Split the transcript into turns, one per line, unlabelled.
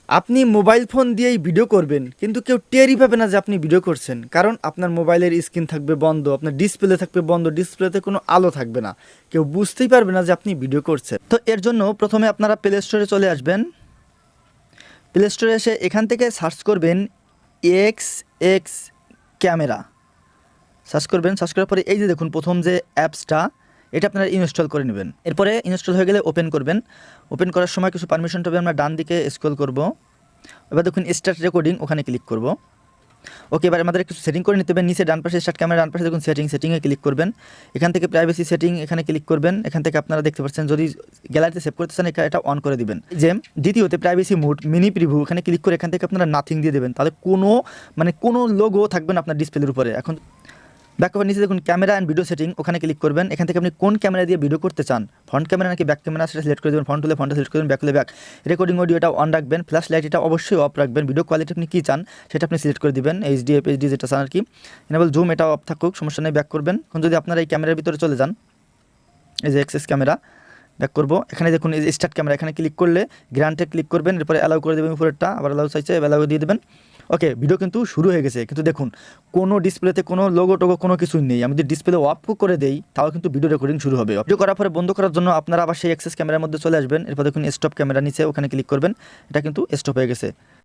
আপনি mobile phone দিয়েই video করবেন কিন্তু কেউ টেরই পাবে না যে আপনি ভিডিও করছেন, কারণ আপনার মোবাইলের স্ক্রিন থাকবে বন্ধ, আপনার ডিসপ্লে থাকবে বন্ধ, ডিসপ্লেতে কোনো আলো থাকবে না, কেউ বুঝতেই পারবে না যে আপনি ভিডিও করছেন। তো এর জন্য প্রথমে আপনারা প্লে স্টোরে চলে আসবেন। প্লে স্টোরে এসে এখান থেকে সার্চ করবেন এক্স এক্স ক্যামেরা, সার্চ করবেন। সার্চ করার পরে এই যে দেখুন প্রথম যে অ্যাপসটা, এটা আপনারা ইনস্টল করে নেবেন। এরপরে ইনস্টল হয়ে গেলে ওপেন করবেন। ওপেন করার সময় কিছু পারমিশন পাবে, আমরা ডান দিকে স্ক্রল করব। এবার দেখুন স্টার্ট রেকর্ডিং, ওখানে ক্লিক করব। ওকে, এবার আমাদের কিছু সেটিং করে নিতে হবে। নিচে ডান পাশে স্টার্ট ক্যামেরা, ডান পাশে দেখুন সেটিংয়ে ক্লিক করবেন। এখান থেকে প্রাইভেসি সেটিং এখানে ক্লিক করবেন। এখান থেকে আপনারা দেখতে পাচ্ছেন যদি গ্যালারিতে সেভ করতে চান এটা অন করে দিবেন। যে দ্বিতীয়তে প্রাইভেসি মোড মিনি প্রিভিউ, এখানে ক্লিক করে এখান থেকে আপনারা নাথিং দিয়ে দেবেন, তাহলে কোনো লোগো থাকবে না আপনার ডিসপ্লের উপরে। এখন ব্যাক কভার নিচে দেখুন ক্যামেরা অ্যান্ড ভিডিও সেটিং, ওখানে ক্লিক করবেন। এখান থেকে আপনি কোন ক্যামেরা দিয়ে ভিডিও করতে চান, ফ্রন্ট ক্যামেরা নাকি ব্যাক ক্যামেরা, সেটা সিলেক্ট করে দেবেন। ফ্রন্ট হলে ফ্রন্টে সিলেক্ট করবেন, ব্যাক হলে ব্যাক। রেকর্ডিং অডিও এটা অন রাখবেন, ফ্ল্যাশ লাইট এটা অবশ্যই অফ রাখবেন। ভিডিও কোয়ালিটি আপনি কী চান সেটা আপনি সিলেক্ট করে দেবেন, এইচডি এফএইচডি যেটা চান আর কি। এনেবল জুম এটা অফ থাকুক, সমস্যা নেই, ব্যাক করবেন। এখন যদি আপনারা এই ক্যামেরার ভিতরে চলে যান, এই যে এক্সএস ক্যামেরা, ব্যাক করবো। এখানে দেখুন এই যে স্টার্ট ক্যামেরা, এখানে ক্লিক করলে গ্রান্টে ক্লিক করবেন, এরপরে অ্যালাউ করে দেবেন উপরেরটা, আবার অ্যালাউ চাইছে অ্যালাউ দিয়ে দেবেন। ওকে, ভিডিও কিন্তু শুরু হয়ে গেছে, কিন্তু দেখুন কোনো ডিসপ্লেতে কোনো লোগো টোগো কোনো কিছুই নেই। আমি যদি ডিসপ্লে অফ করে দেই তাও কিন্তু ভিডিও রেকর্ডিং শুরু হবে। ভিডিও করার পরে বন্ধ করার জন্য আপনারা আবার সেই এক্সেস ক্যামেরার মধ্যে চলে আসবেন। এরপর দেখুন স্টপ ক্যামেরা নিচে, ওখানে ক্লিক করবেন, এটা কিন্তু স্টপ হয়ে গেছে।